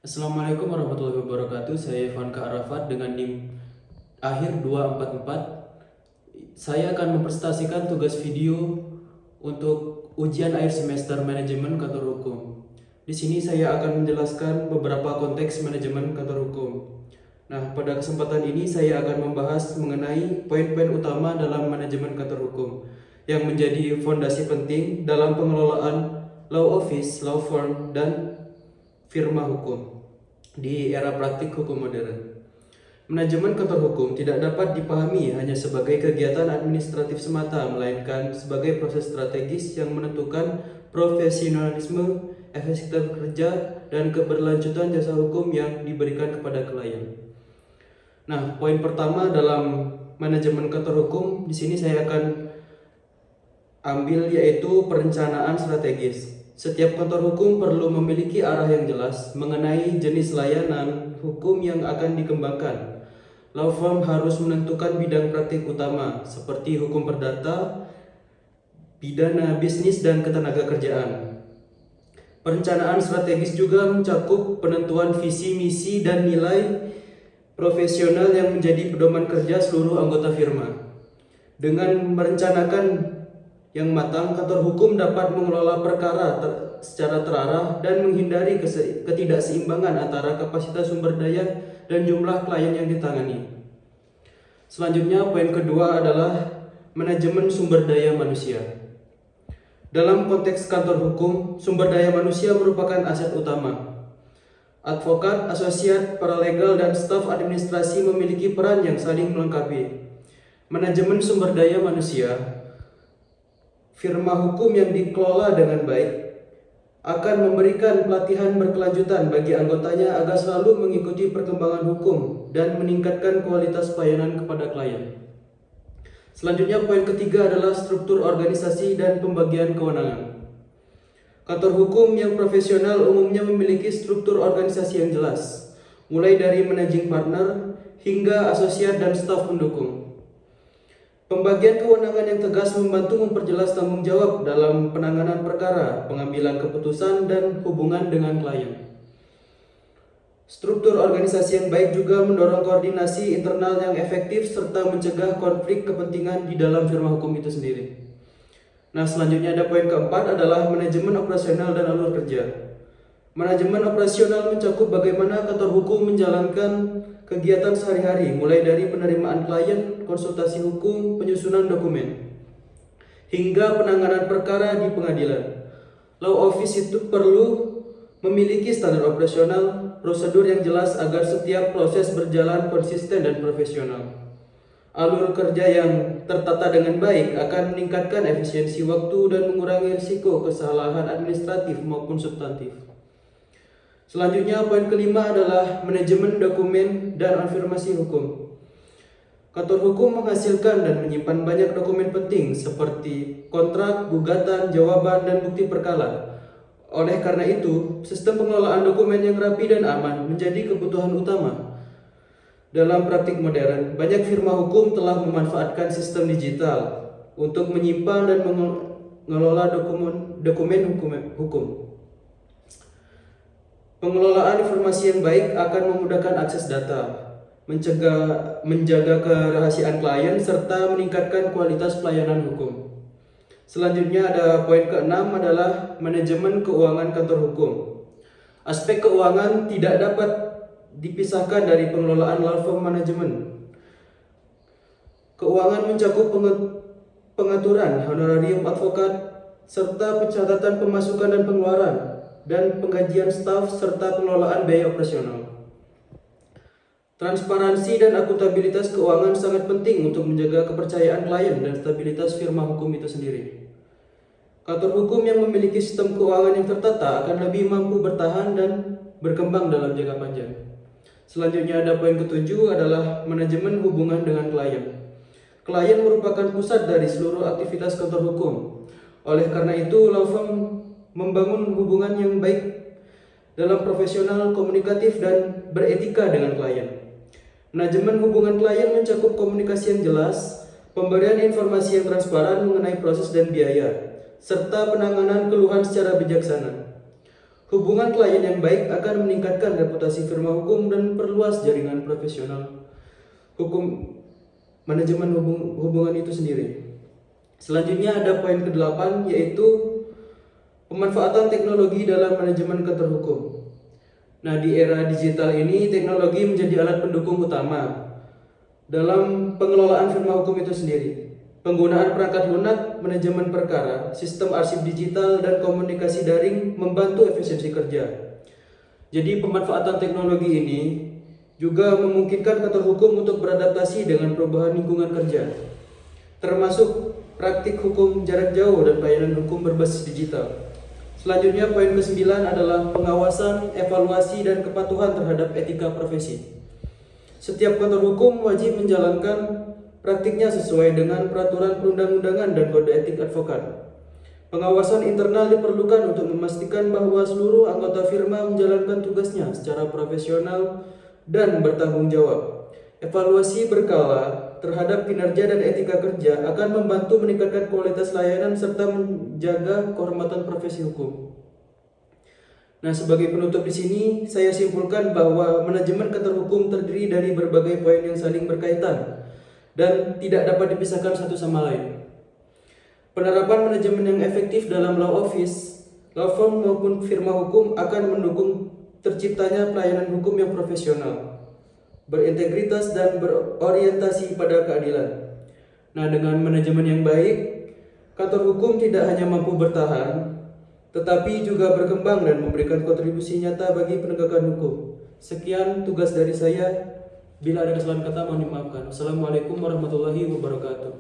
Assalamualaikum warahmatullahi wabarakatuh. Saya Ivanka Arafat dengan NIM akhir 244. Saya akan mempresentasikan tugas video untuk ujian akhir semester manajemen kantor hukum. Di sini saya akan menjelaskan beberapa konteks manajemen kantor hukum. Nah, pada kesempatan ini saya akan membahas mengenai poin-poin utama dalam manajemen kantor hukum yang menjadi fondasi penting dalam pengelolaan law office, law firm, dan firma hukum di era praktik hukum modern. Manajemen kantor hukum tidak dapat dipahami hanya sebagai kegiatan administratif semata, melainkan sebagai proses strategis yang menentukan profesionalisme, efektivitas kerja, dan keberlanjutan jasa hukum yang diberikan kepada klien. Nah, poin pertama dalam manajemen kantor hukum di sini saya akan ambil yaitu perencanaan strategis. Setiap kantor hukum perlu memiliki arah yang jelas mengenai jenis layanan hukum yang akan dikembangkan. Law firm harus menentukan bidang praktik utama seperti hukum perdata, pidana bisnis, dan ketenagakerjaan. Perencanaan strategis juga mencakup penentuan visi, misi, dan nilai profesional yang menjadi pedoman kerja seluruh anggota firma. Dengan merencanakan yang matang, kantor hukum dapat mengelola perkara secara terarah dan menghindari ketidakseimbangan antara kapasitas sumber daya dan jumlah klien yang ditangani. Selanjutnya, poin kedua adalah manajemen sumber daya manusia. Dalam konteks kantor hukum, sumber daya manusia merupakan aset utama. Advokat, asosiat, paralegal, dan staf administrasi memiliki peran yang saling melengkapi. Manajemen sumber daya manusia, firma hukum yang dikelola dengan baik akan memberikan pelatihan berkelanjutan bagi anggotanya agar selalu mengikuti perkembangan hukum dan meningkatkan kualitas pelayanan kepada klien. Selanjutnya, poin ketiga adalah struktur organisasi dan pembagian kewenangan. Kantor hukum yang profesional umumnya memiliki struktur organisasi yang jelas, mulai dari managing partner hingga asosiat dan staf pendukung. Pembagian kewenangan yang tegas membantu memperjelas tanggung jawab dalam penanganan perkara, pengambilan keputusan, dan hubungan dengan klien. Struktur organisasi yang baik juga mendorong koordinasi internal yang efektif serta mencegah konflik kepentingan di dalam firma hukum itu sendiri. Nah, selanjutnya ada poin keempat adalah manajemen operasional dan alur kerja. Manajemen operasional mencakup bagaimana kantor hukum menjalankan kegiatan sehari-hari, mulai dari penerimaan klien, konsultasi hukum, penyusunan dokumen, hingga penanganan perkara di pengadilan. Law office itu perlu memiliki standar operasional, prosedur yang jelas agar setiap proses berjalan konsisten dan profesional. Alur kerja yang tertata dengan baik akan meningkatkan efisiensi waktu dan mengurangi risiko kesalahan administratif maupun substantif. Selanjutnya, poin kelima adalah manajemen dokumen dan afirmasi hukum. Kantor hukum menghasilkan dan menyimpan banyak dokumen penting seperti kontrak, gugatan, jawaban, dan bukti perkara. Oleh karena itu, sistem pengelolaan dokumen yang rapi dan aman menjadi kebutuhan utama. Dalam praktik modern, banyak firma hukum telah memanfaatkan sistem digital untuk menyimpan dan mengelola dokumen hukum. Pengelolaan informasi yang baik akan memudahkan akses data, menjaga kerahasiaan klien, serta meningkatkan kualitas pelayanan hukum. Selanjutnya ada poin keenam adalah manajemen keuangan kantor hukum. Aspek keuangan tidak dapat dipisahkan dari pengelolaan law firm manajemen. Keuangan mencakup pengaturan honorarium advokat, serta pencatatan pemasukan dan pengeluaran, dan penggajian staf serta pengelolaan biaya operasional. Transparansi dan akuntabilitas keuangan sangat penting untuk menjaga kepercayaan klien dan stabilitas firma hukum itu sendiri. Kantor hukum yang memiliki sistem keuangan yang tertata akan lebih mampu bertahan dan berkembang dalam jangka panjang. Selanjutnya ada poin ketujuh adalah manajemen hubungan dengan klien. Klien merupakan pusat dari seluruh aktivitas kantor hukum. Oleh karena itu, law firm membangun hubungan yang baik dalam profesional, komunikatif, dan beretika dengan klien. Manajemen hubungan klien mencakup komunikasi yang jelas, pemberian informasi yang transparan mengenai proses dan biaya, serta penanganan keluhan secara bijaksana. Hubungan klien yang baik akan meningkatkan reputasi firma hukum dan perluas jaringan profesional hukum manajemen hubungan itu sendiri. Selanjutnya ada poin ke-8, yaitu pemanfaatan teknologi dalam manajemen kantor hukum. Nah, di era digital ini teknologi menjadi alat pendukung utama dalam pengelolaan firma hukum itu sendiri. Penggunaan perangkat lunak, manajemen perkara, sistem arsip digital, dan komunikasi daring membantu efisiensi kerja. Jadi pemanfaatan teknologi ini juga memungkinkan kantor hukum untuk beradaptasi dengan perubahan lingkungan kerja, termasuk praktik hukum jarak jauh dan pelayanan hukum berbasis digital. Selanjutnya poin ke-9 adalah pengawasan, evaluasi, dan kepatuhan terhadap etika profesi. Setiap kantor hukum wajib menjalankan praktiknya sesuai dengan peraturan perundang-undangan dan kode etik advokat. Pengawasan internal diperlukan untuk memastikan bahwa seluruh anggota firma menjalankan tugasnya secara profesional dan bertanggung jawab. Evaluasi berkala terhadap kinerja dan etika kerja akan membantu meningkatkan kualitas layanan serta menjaga kehormatan profesi hukum. Nah, sebagai penutup di sini, saya simpulkan bahwa manajemen kantor hukum terdiri dari berbagai poin yang saling berkaitan dan tidak dapat dipisahkan satu sama lain. Penerapan manajemen yang efektif dalam law office, law firm maupun firma hukum akan mendukung terciptanya pelayanan hukum yang profesional, berintegritas, dan berorientasi pada keadilan. Nah, dengan manajemen yang baik, kantor hukum tidak hanya mampu bertahan, tetapi juga berkembang dan memberikan kontribusi nyata bagi penegakan hukum. Sekian tugas dari saya. Bila ada kesalahan kata, mohon dimaafkan. Assalamualaikum warahmatullahi wabarakatuh.